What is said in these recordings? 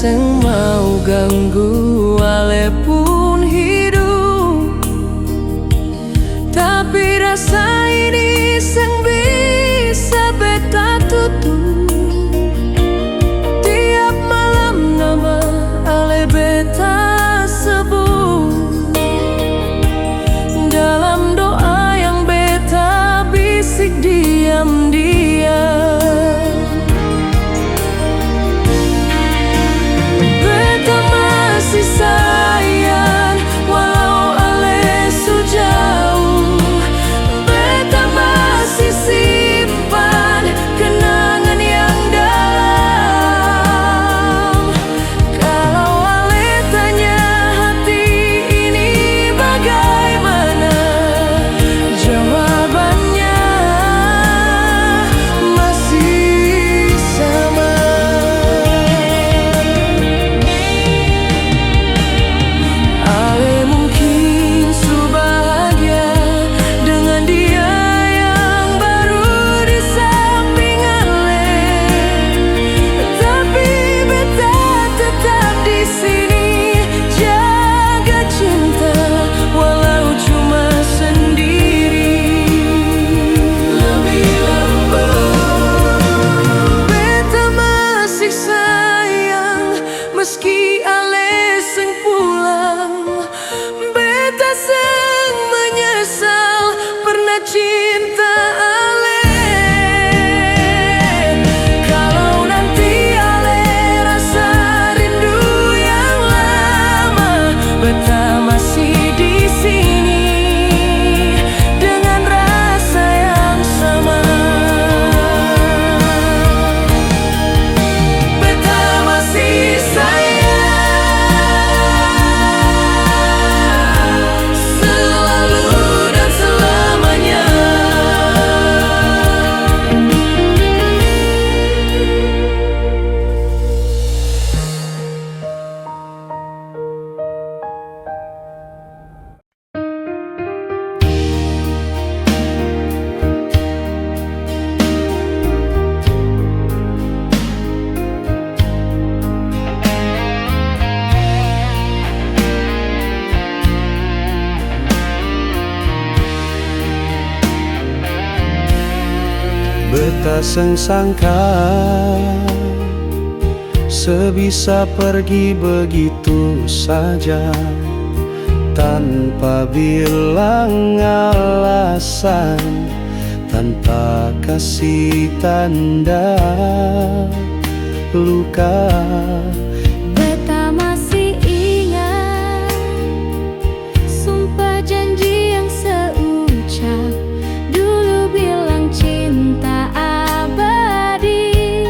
sing mau ganggu walaupun hidup, tapi rasa ini sing bisa beta tutup. Tiap malam nama ale beta sebut dalam doa yang beta bisik diam-diam. Sayang, walau ale sejauh, beta masih simpan kenangan yang dalam. Kalau ale tanya hati ini bagaimana, jawabannya masih sama. Meski ale sing pulang, beta sing menyesal pernah cinta ale. Kalau nanti ale rasa rindu yang lama, beta masih di sini dengan rasa yang sama. Beta masih beta seng sangka sebisa pergi begitu saja tanpa bilang alasan, tanpa kasih tanda luka. Beta masih ingat sumpah janji yang seucap dulu, bilang cinta abadi.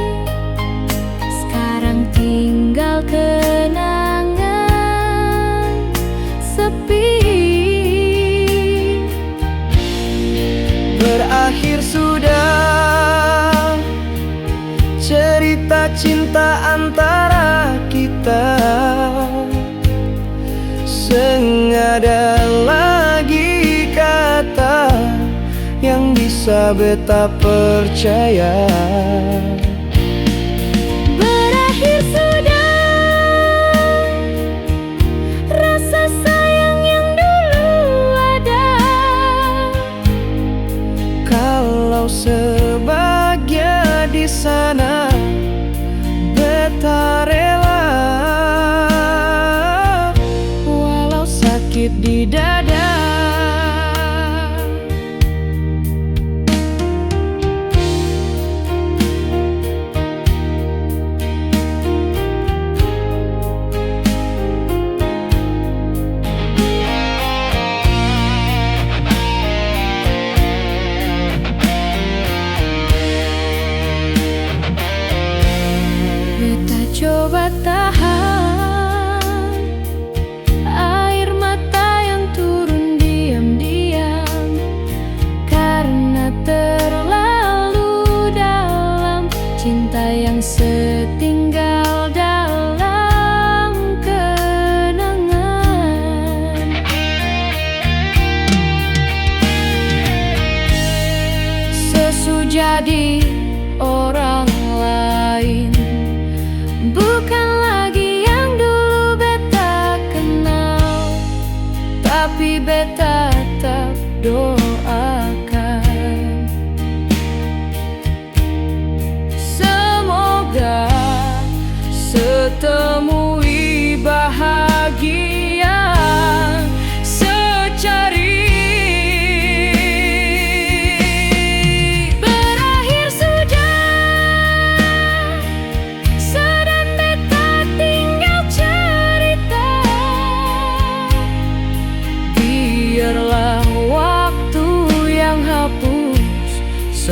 Sekarang tinggal kenangan sepi. Berakhir sudah cerita cinta antara kita, sengada lagi kata yang bisa beta percaya. Berakhir sudah rasa sayang yang dulu ada. Kalau sebahagia di sana, beta rela walau sakit di dada.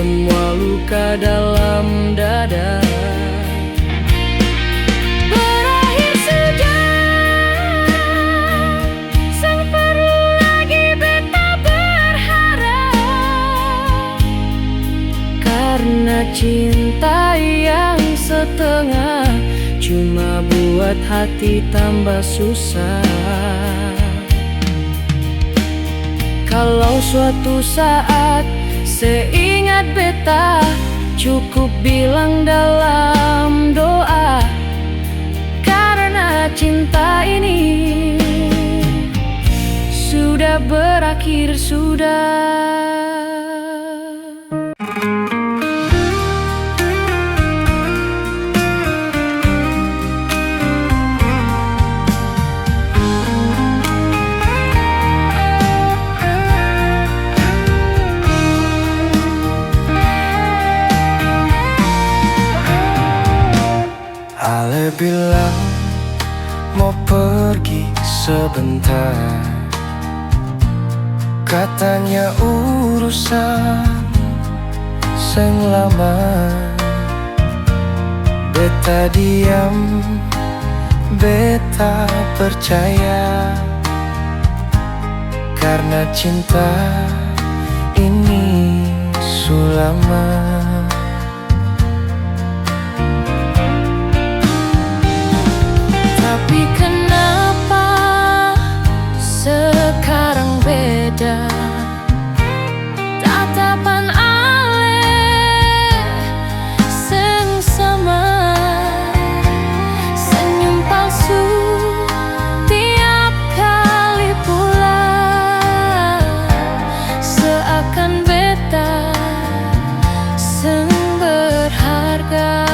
semua luka dalam dada. Berakhir sudah, sang perlu lagi beta berharap. Karena cinta yang setengah cuma buat hati tambah susah. Kalau suatu saat seingat beta, cukup bilang dalam doa, karena cinta ini sudah berakhir sudah. Ale bilang mau pergi sebentar, katanya urusan sing lama. Beta diam, beta percaya, karena cinta ini sulama. Tapi kenapa sekarang beda? Tatapan ale sing sama, senyum palsu tiap kali pulang, seakan beta sing berharga.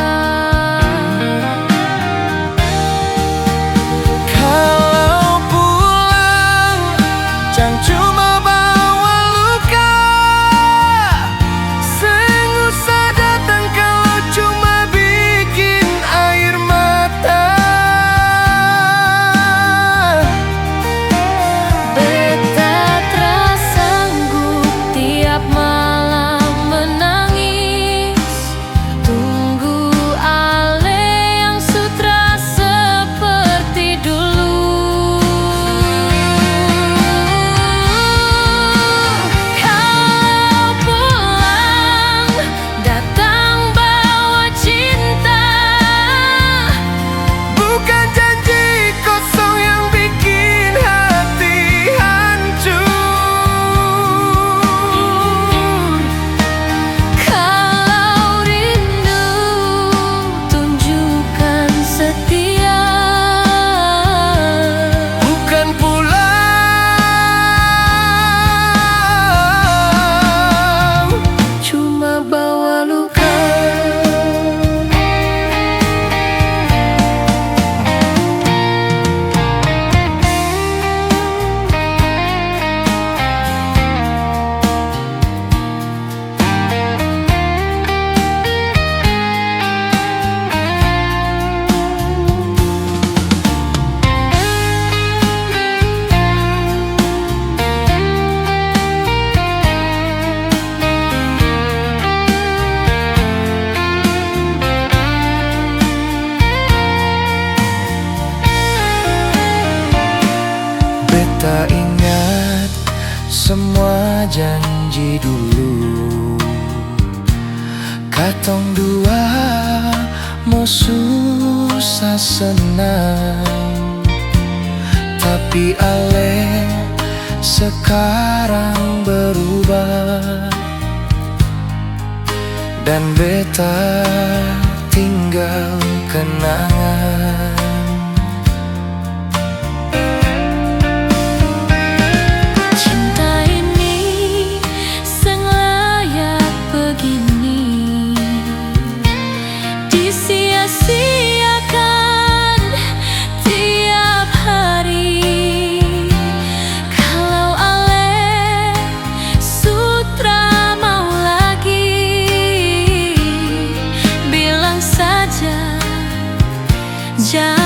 Tak ingat semua janji dulu, katong dua mau susah senang. Tapi ale sekarang berubah, dan beta tinggal kenangan. Sia-siakan tiap hari. Kalau ale sutra mau lagi, bilang saja jangan.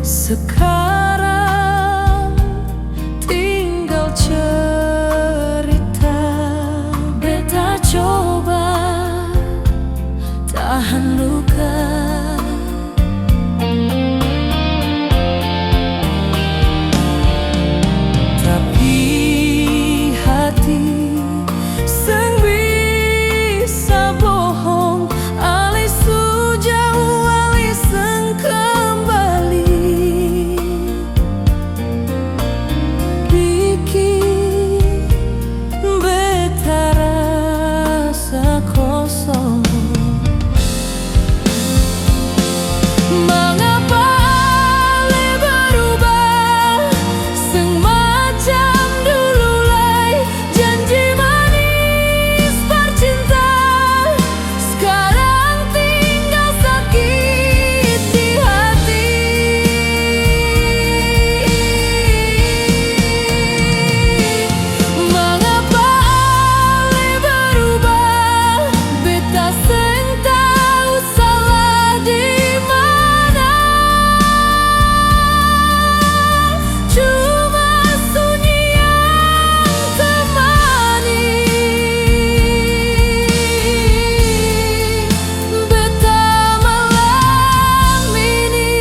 Sekarang tinggal cerita, beta coba tahan luka. Tapi hati seng bisa bohong, alih su jauh alih seng kembali, bikin beta rasa kosong. Mengapa ale berubah, seng macam dulu lagi. Janji manis bercinta, sekarang tinggal sakit di hati. Mengapa ale berubah, beta seng tahu salah di mana. Cuma sunyi yang temani beta malam ini.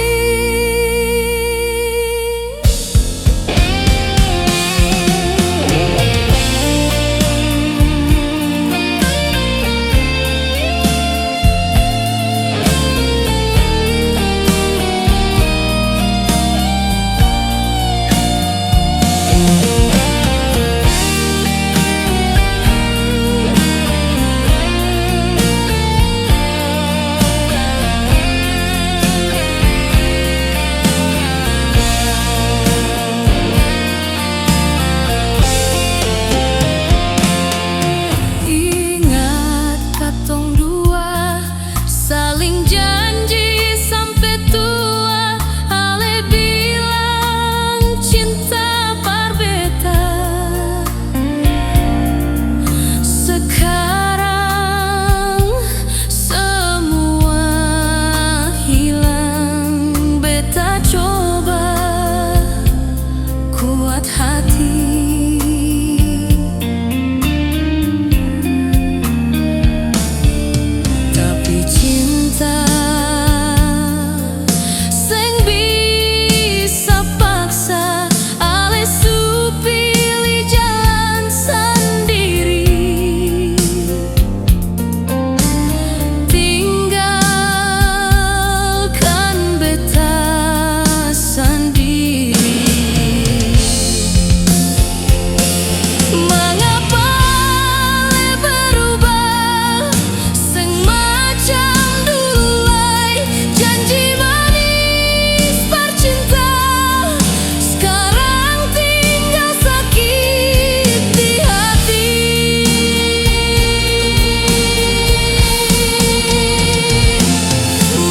Ingat katong dua saling janji sampai tua, ale bilang cinta par beta. Sekarang semua hilang, beta coba kuat hati. Tapi cinta seng bisa paksa, ale su pilih jalan sendiri. Tinggalkan beta sendiri. Mengapa ale berubah, seng macam dulu lagi. Janji manis bercinta, sekarang tinggal sakit di hati.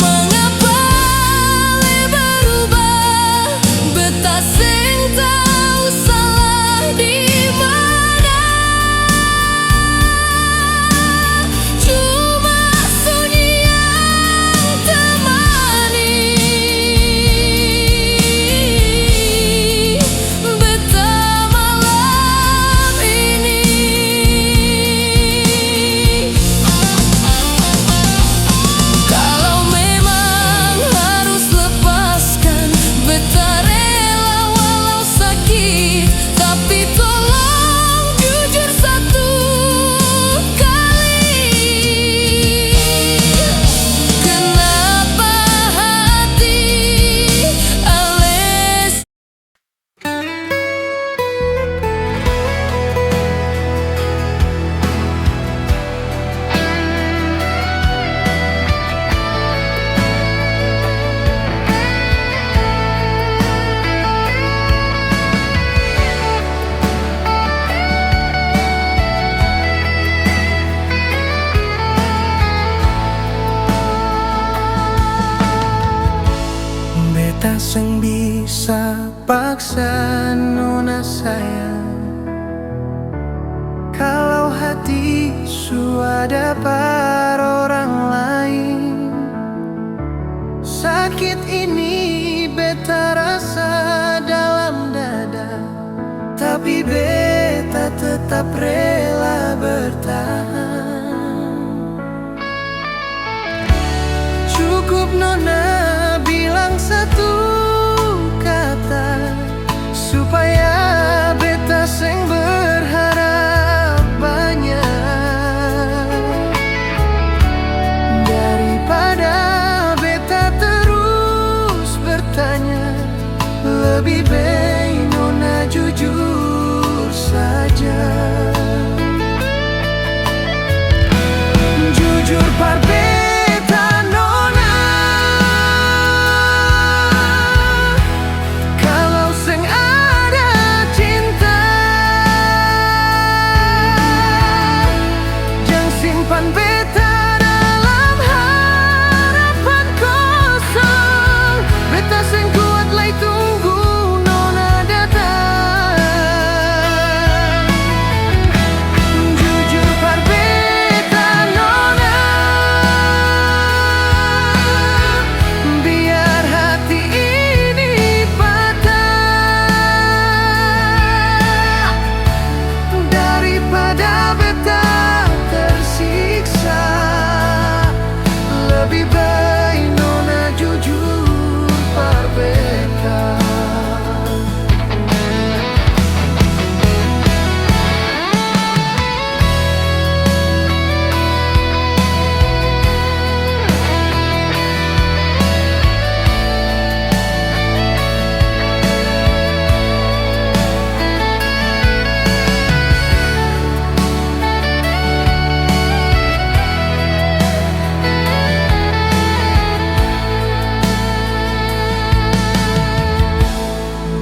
Mengapa ale berubah, beta seng tahu salah di mana. Cuma sunyi yang temani beta malam ini. Kalau memang harus lepaskan, beta rela walau sakit. Tapi tolong jujur satu kali, kenapa hati ale Beta seng bisa paksa nona sayang, kalau hati su ada par orang lain. Sakit ini beta beta tetap rela bertahan. Cukup nona bilang satu kata supaya beta seng berharap banyak. Daripada beta terus bertanya, lebih baik nona jujur saja. Jujur par beta nona, kalau seng ada cinta, jangan simpan beta dalam harapan kosong. Beta seng kuat lagi tunggu nona datang. Jujur par beta nona, biar hati ini patah. Daripada beta tersiksa, lebih baik nona jujur par beta.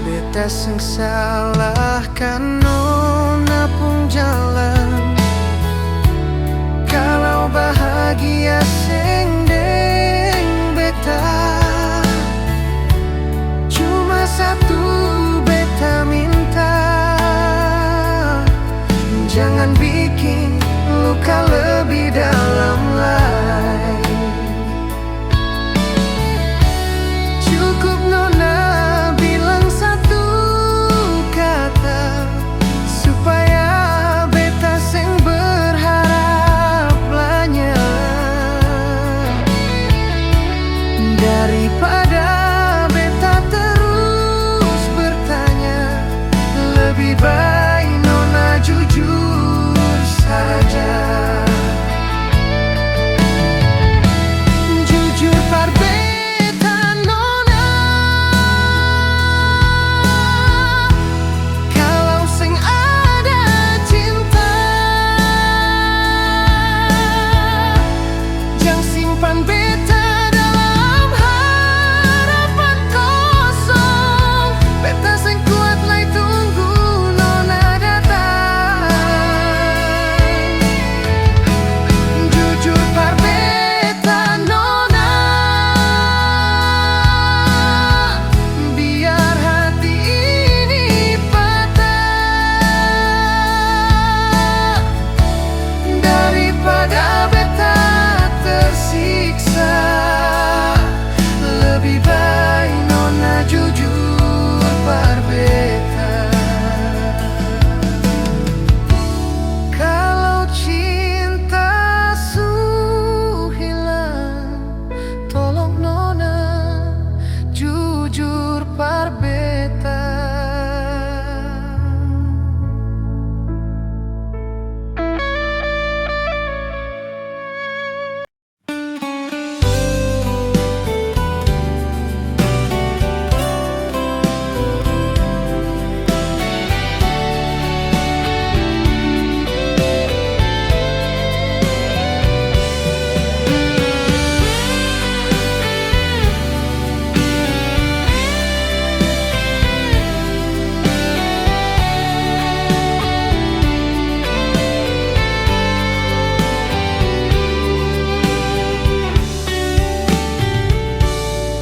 Beta seng salahkan nona pun jalan. Kalau bahagia seng deng beta, cuma satu beta minta, jangan bikin luka lebih dalam lagi. Cukup nona bilang satu kata supaya beta seng berharap banyak. Daripada beta terus bertanya, lebih baik nona jujur saja. Jujur par beta nona, kalau seng ada cinta, jangan simpan beta dalam harapan kosong. Beta seng kuat lagi tunggu nona datang. Jujur par beta nona, biar hati ini patah. Daripada beta tersiksa, lebih baik nona jujur par beta. Kalau cinta su hilang, tolong nona jujur par beta.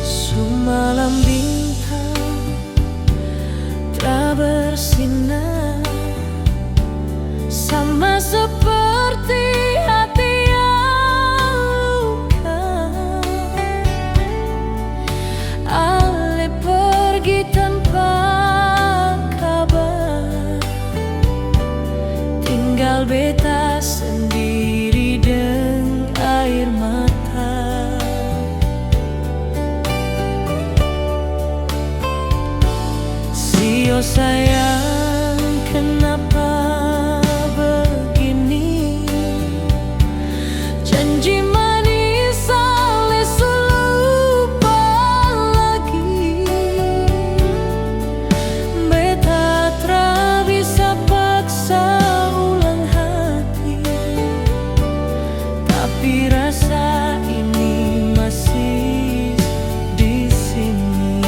Semalam bintang telah bersinar, sama seperti hati yang luka. Ale pergi tanpa kabar, beta sendiri dengan air mata. Sio sayang, kenapa begini? Janji manis alis lupa lagi. Beta tra bisa paksa ulang hati, tapi rasa ini masih di sini.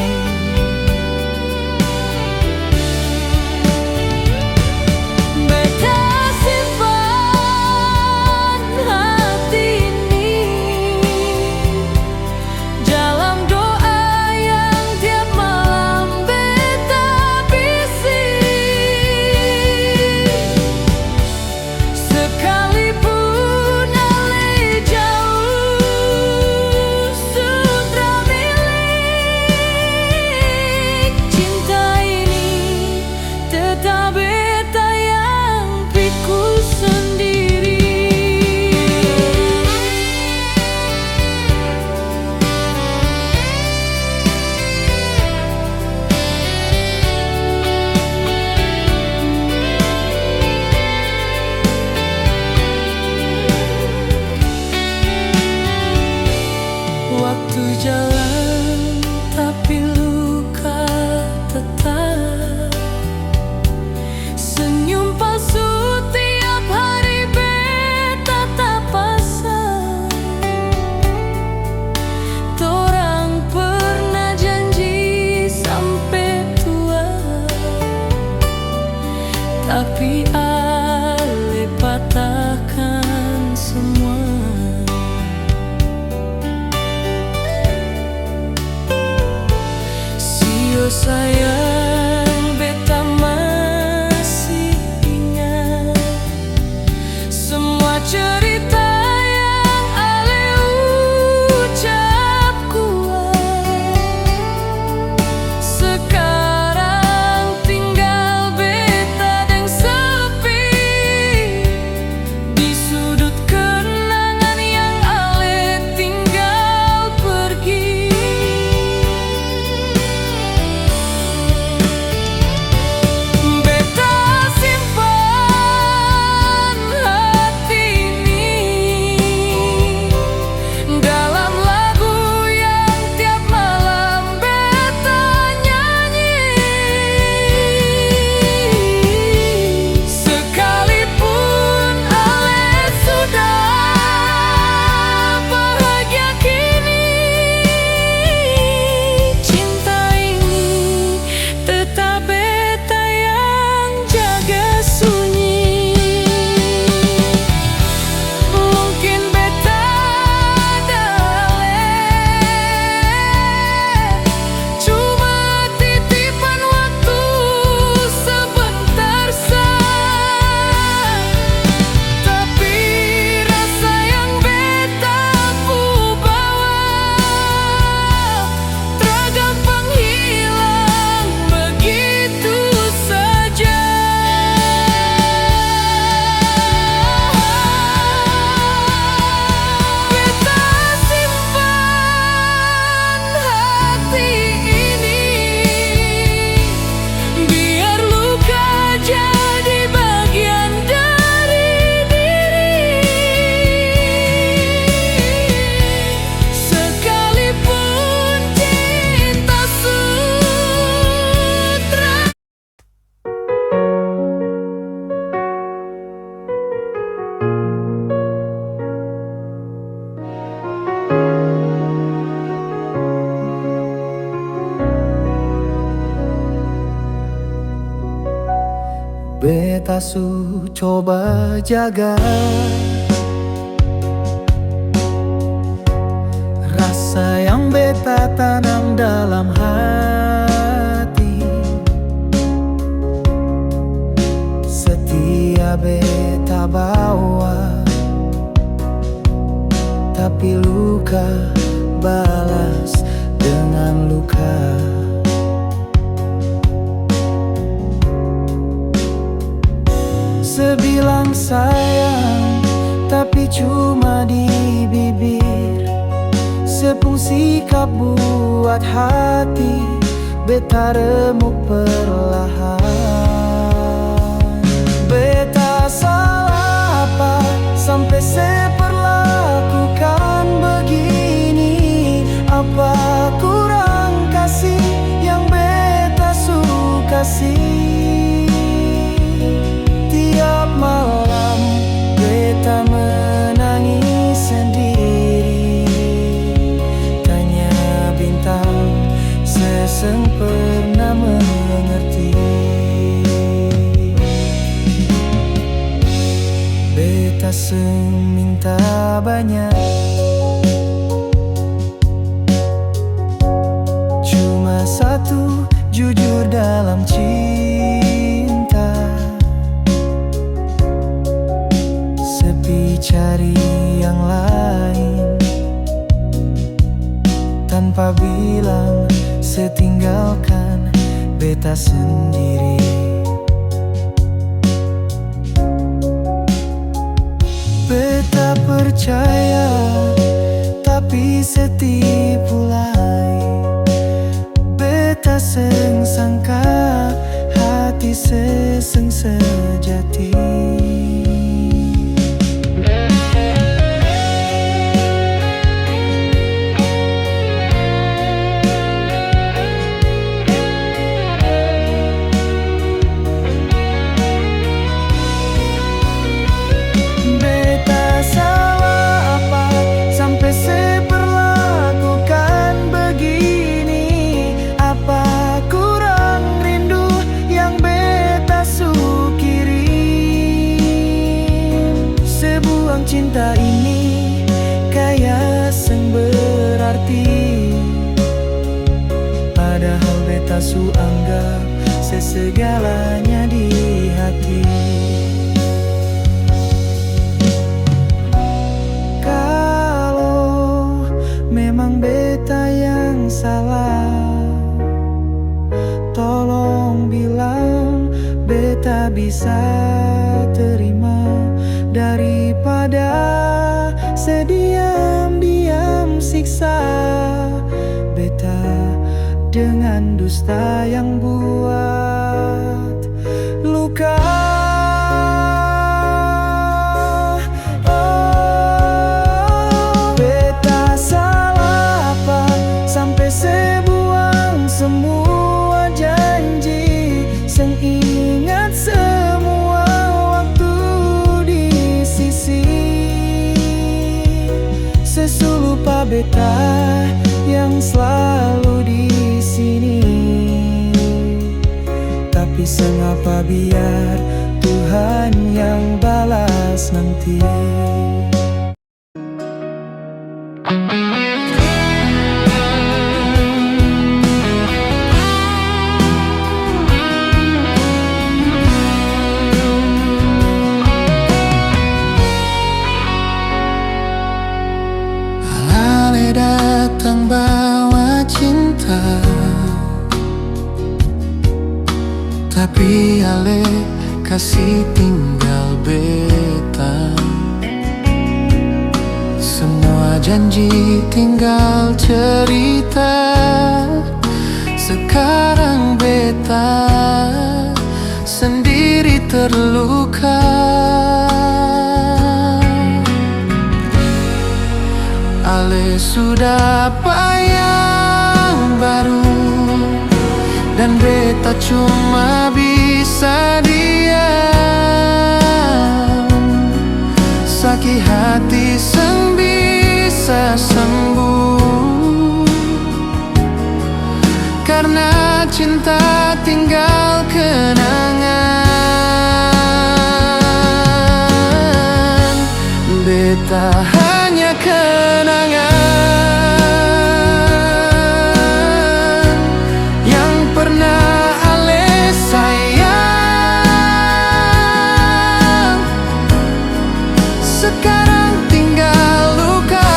Beta simpan hati ini dalam doa yang tiap malam beta bisi. Sekalipun ale jauh sutra milik, cinta ini tetap beta yang pikul sendiri. Waktu jalan tapi luka tetap. Senyum palsu tiap hari beta tak pasang. Torang pernah janji sampai tua, tapi ale patahkan semua. Sio sayang, beta masih ingat semua cerita yang ale ucap kuat. Sekarang tinggal beta yang sepi di sudut kenangan yang ale tinggal pergi. Beta simpan hati ini dalam lagu yang tiap malam beta nyanyi. Sekalipun ale sudah bahagia kini, cinta ini tetap beta yang jaga sunyi. Mungkin beta dale cuma titipan waktu sebentar saja, tapi rasa yang beta bawa tergampang hilang begitu saja. Beta simpan hati ini biar luka jadi bagian dari diri. Sekalipun cinta sutra. Beta su coba jaga rasa yang beta tanam dalam hati. Setia beta bawa, tapi luka balas dengan luka. Sebilang sayang cuma di bibir, sepungsi sikap buat hati beta remuk perlahan. Beta salah apa sampai seperlakukan begini? Apa kurang kasih yang beta suka sih? Tiap malam beta menangis sendiri, tanya bintang seseng pernah mengerti. Beta seng minta banyak, cuma satu, jujur dalam cinta. Sepi cari yang lain, tanpa bilang setinggalkan beta sendiri. Beta percaya tapi setipu lain. Beta seng sangka hati seseng sejati. Cinta ini kayak seng berarti, padahal beta su anggap sesegalanya di hati. Kalau memang beta yang salah, tolong bilang beta bisa terima daripada sediam-diam siksa beta dengan dusta yang buat luka. Oh, beta salah apa sampai sebuang semua janji, seng ingat semua waktu di sisi. Sesu lupa beta yang selalu di sini, tapi sengapa biar Tuhan yang balas nanti. Datang bawa cinta, tapi ale kasih tinggal beta. Semua janji tinggal cerita, sekarang beta sendiri terluka. Ale sudah yang baru, dan beta cuma bisa diam. Sakit hati seng bisa sembuh, karena cinta tinggal kenangan. Beta hanya kenangan yang pernah ale sayang, sekarang tinggal luka.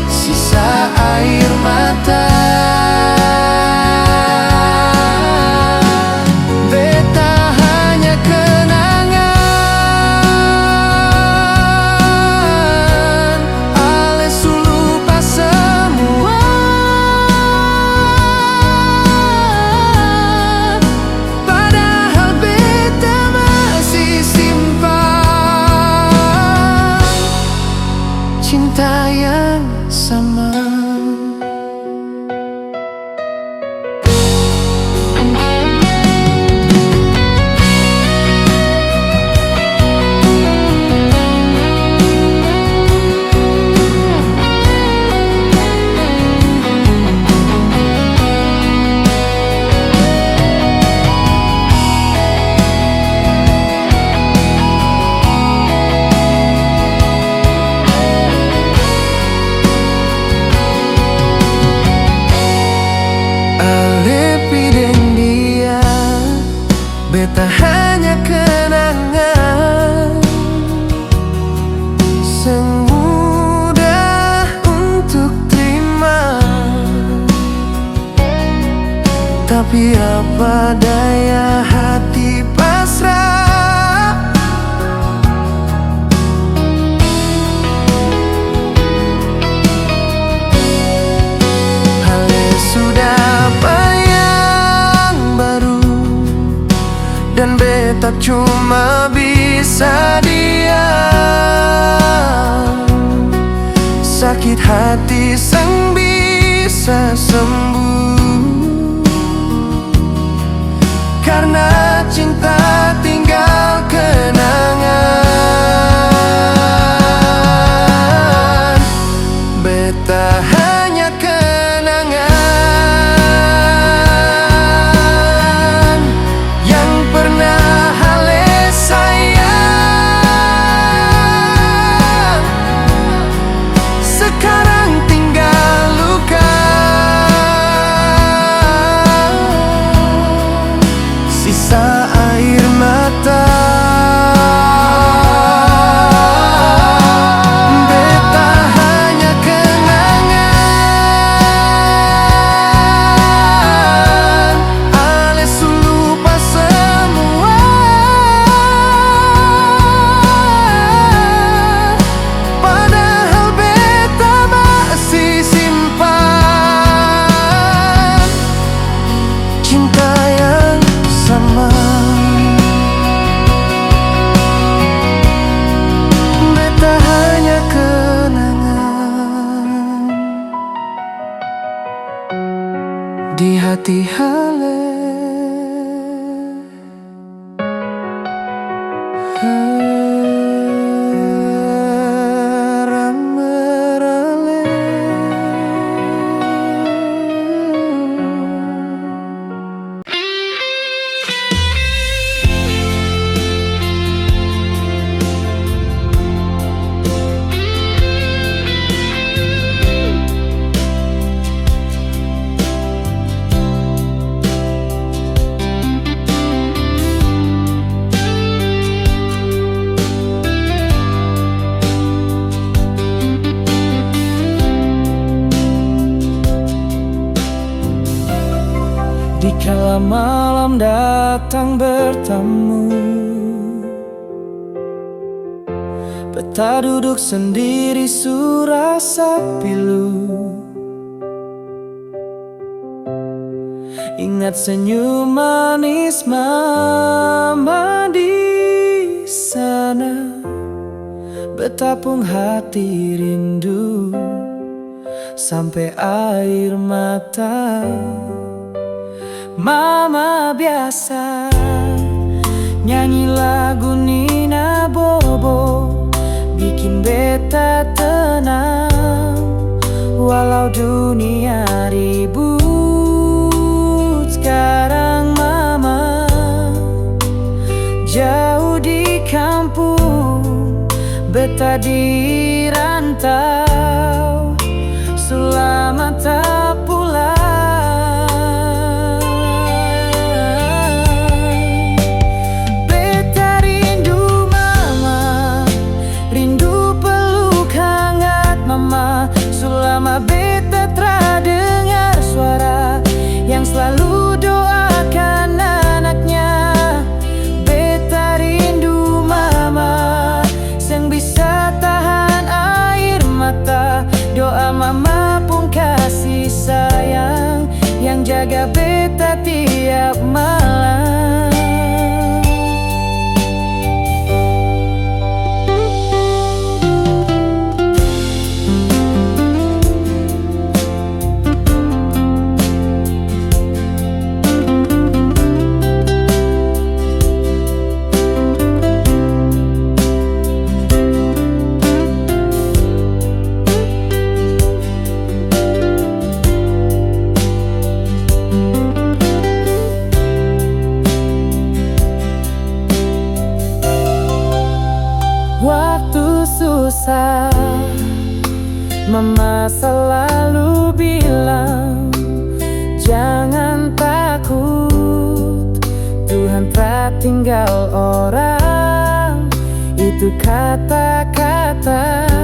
Sisa air mata, beta hanya kenangan. beta hanya kenangan semudah untuk terima. Tapi apa daya, hati pasrah. Hal sudah apa yang baru, dan beta cuma bisa diam. Sakit hati sang bisa sembuh, karena cinta tinggal kenangan. Beta hanya kenangan yang pernah hale sayang. Sekarang tinggal luka, sisa air mata. Beta hanya kenangan, ales lupa semua. Padahal beta masih simpan cinta yang sama. Beta hanya kenangan di hati hale. Ramerale. Dikala malam datang bertamu, beta duduk sendiri surasa pilu. Ingat senyum manis mama di sana, betapung hati rindu sampai air mata. Mama biasa nyanyi lagu Nina Bobo, bikin beta tenang. Walau dunia ribut, sekarang mama jauh di kampung, beta di rantau, selamat tak pulang. Selama beta telah dengar suara yang selalu doakan anaknya. Beta rindu mama yang bisa tahan air mata. Doa mama pun kasih sayang yang jaga beta tiap malam. Waktu susah, mama selalu bilang jangan takut, Tuhan perhatian ditinggal orang. Itu kata-kata